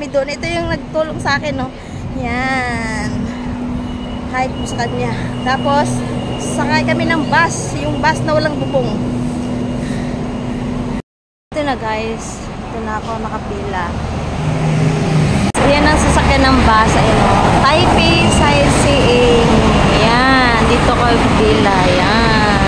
kami doon. Ito yung nagtulong sa akin, no? Yan. Hi po sa kanya. Tapos, sakay kami ng bus. Yung bus na walang bubong. Ito na guys. Ito na ako nakapila. Ayan ang sasakyan ng bus. Ayan o. Taipei Sightseeing. Ayan. Dito ko pila. Ayan.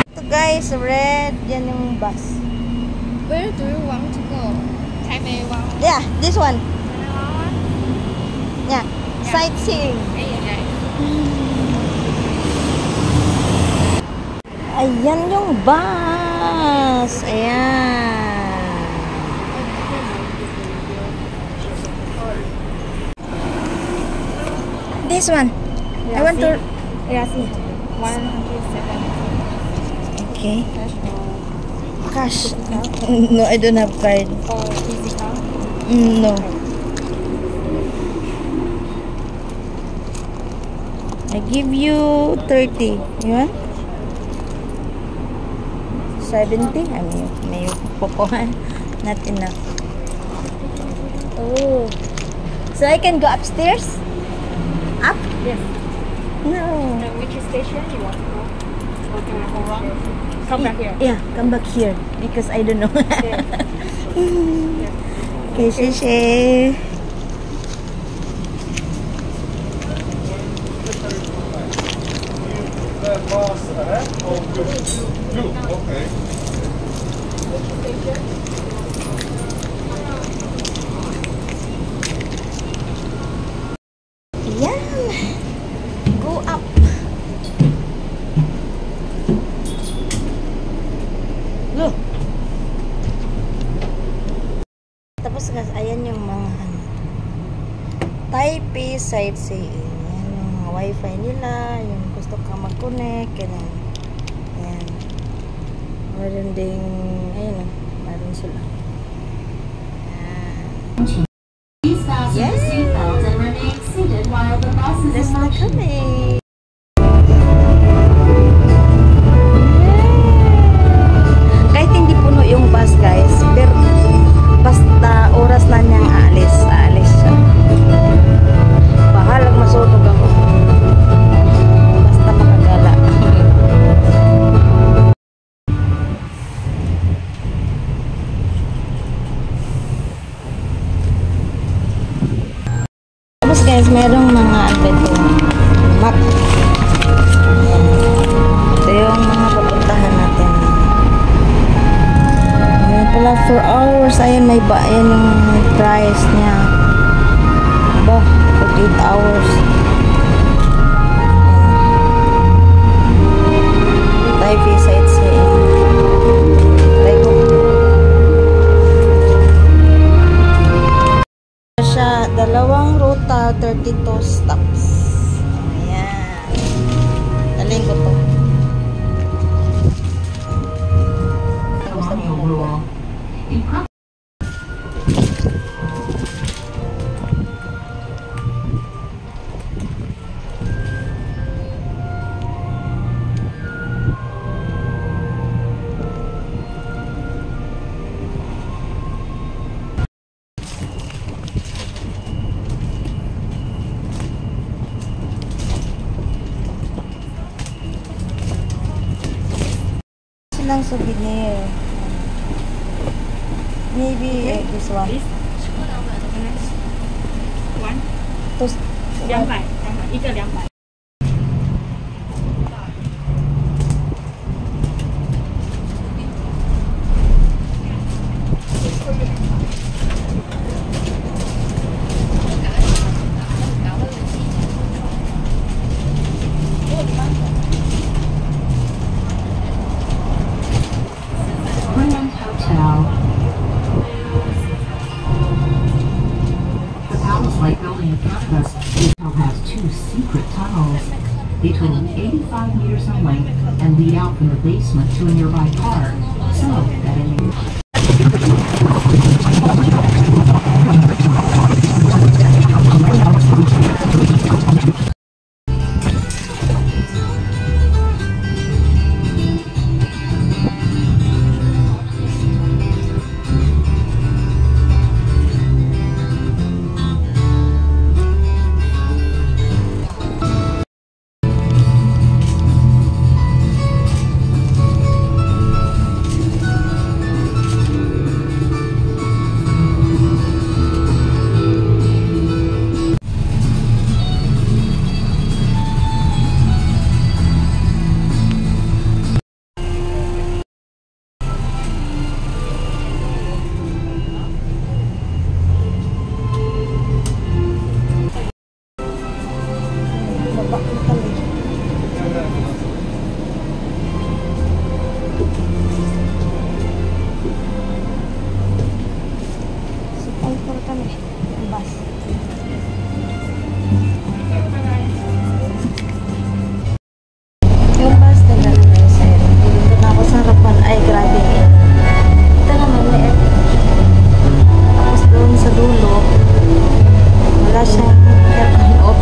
Ito guys. Red. Yan yung bus. Where do you want to go? Taipei one. Yeah. This one. Yeah. Sightseeing. Ayan yung bus. Ayan. This one. I want to... Yeah, see. 170. Okay. Cash. No, I don't have card. Or physical? No. I give you 30. You want? 70? I mean, may pupuhan. Not enough. Oh. So I can go upstairs? Up? Yes. No. Which station you want to go? Or do you go wrong? Come back here. Yeah, come back here. Because I don't know. Okay. Okay, sheshe. Okay. Yan. Go up. Look. Tapos guys, ayan yung mga Taipei Sightseeing. Yan yung mga wifi nila. Yung gusto ka mag-connect. Ganyan. Ayan. Meron ding, ayun o. Meron sila. Yes! Let's na kami. Kahit hindi puno yung bus guys, pero basta oras na niyang aalis siya. Bahalang masunog ako. Basta makagala. Tapos guys, merong mga map. Ito yung mga pupuntahan natin. Ayan pala, 4 hours. Ayan, may ba? Ayan yung price niya. Ba, 48 hours. Taipei Sightseeing. Try ko. Siya, dalawang ruta, 32 stops. Ayan. Daling ko to. Silang souvenir. Maybe this one. This? One? Tos, 200，一个200。Like building in front of us, the hotel has 2 secret tunnels. They total 85 meters in length and lead out from the basement to a nearby park. So that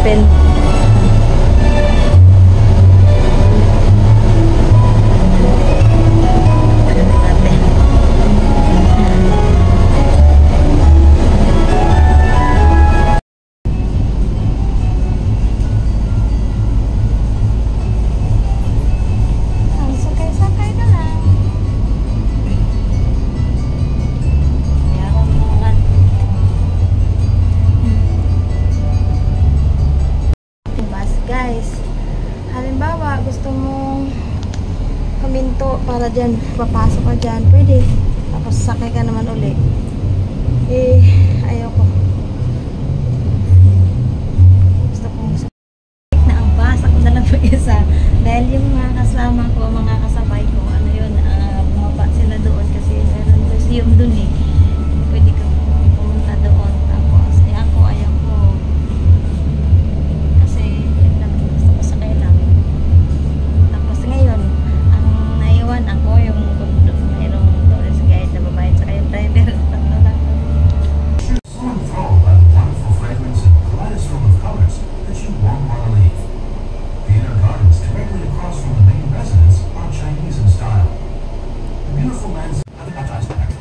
open. Sakay na lang. Yaran mo nga. Bus, guys. Halimbawa, gusto mong kaminto para dyan, papasok ka dyan, pwede. Tapos sakay ka naman uli. Eh, ayoko. Gusto kong na ang bus. Ako na lang mag-isa. Dahil yung mga kasama ko, mga kasabay ko, ano yun, bumaba sila doon kasi meron museum doon eh. Pwede ka pumunta doon. Tapos, ako, ayaw ko. Kasi, yun lang, gusto ko sakay lang. Tapos ngayon, ang naiwan ako, yung mayroong tourist guide na babayad sa kayong driver. Tatlo lang. So enthralled by the wonderful fragrance and kaleidoscope of colors that you won't want to leave. The inner gardens directly across from the main residence are Chinese in style. The beautiful landscape of the baptized back.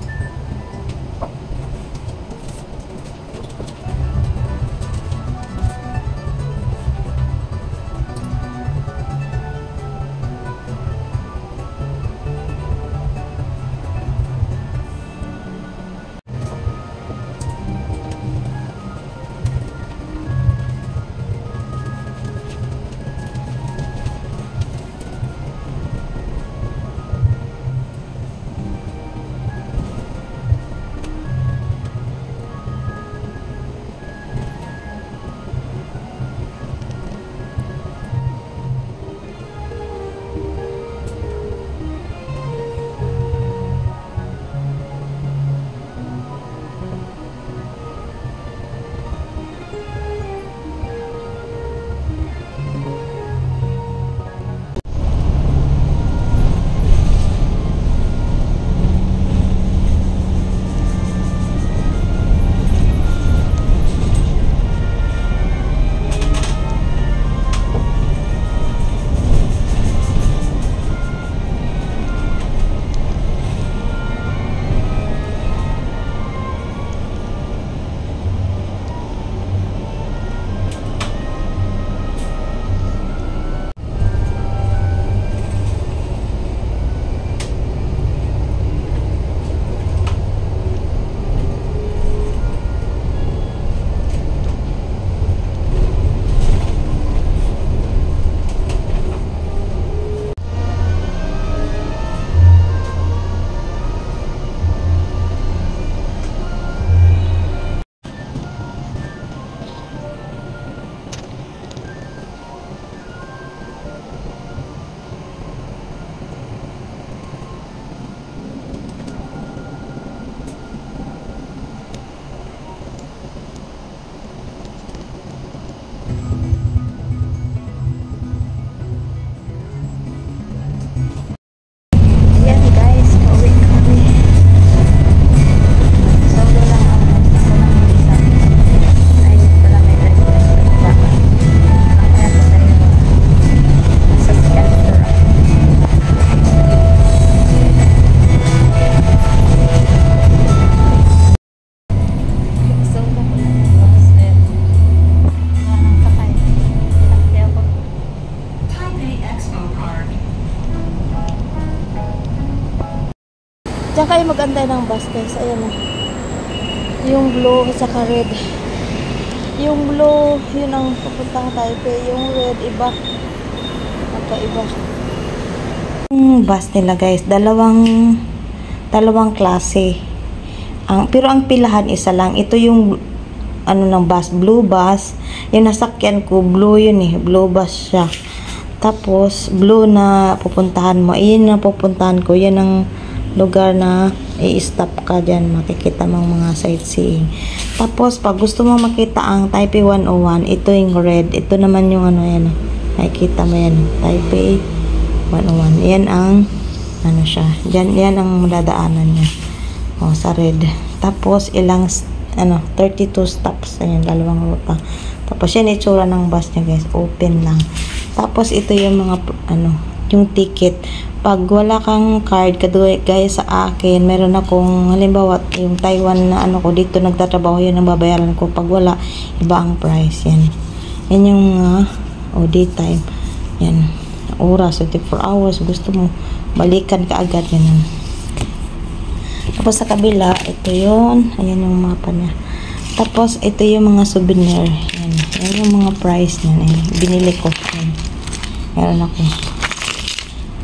Diyan kayo magantay ng bus, guys. Ayan o. Yung blue at saka red. Yung blue, yun ang papuntang Taipei. Yung red, iba. Magkaiba. Yung bus nila, guys. Dalawang klase. Pero ang pilahan isa lang. Ito yung ano ng bus, blue bus. Yung nasakyan ko, blue yun eh. Blue bus siya. Tapos, blue na pupuntahan mo. Iyan na pupuntahan ko. Yan ang lugar na i-stop ka dyan. Makikita mong mga sightseeing. Tapos, pag gusto mo makita ang Taipei 101, ito yung red. Ito naman yung ano yan. Makikita mo yan. Taipei 101. Yan ang ano siya. Yan ang madadaanan niya. Sa red. Tapos, 32 stops. Ayan, dalawang ruta. Tapos yan itsura ng bus niya guys, open lang. Tapos ito yung mga yung ticket. Pag wala kang card, gaya sa akin, meron akong halimbawa yung Taiwan na ko dito nagtatrabaho, yun ang babayaran ko. Pag wala, iba ang price. Yan yung daytime. Yan, oras, 24 hours. Gusto mo balikan ka agad, yan. Tapos sa kabila, ito yun. Ayan yung mapa niya. Tapos ito yung mga souvenir. Yan yung mga price niya. Binili ko. Yan. Meron ako.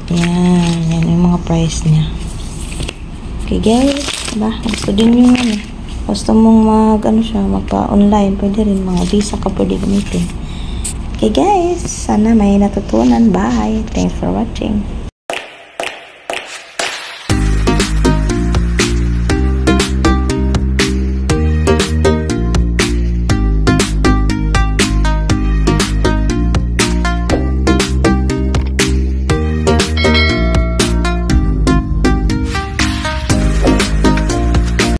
Yan yung mga price niya. Okay guys, diba? Gusto din yung gusto mong magpa-online, pwede rin, mga visa ka pwede gamitin. Okay guys, sana may natutunan. Bye. Thanks for watching.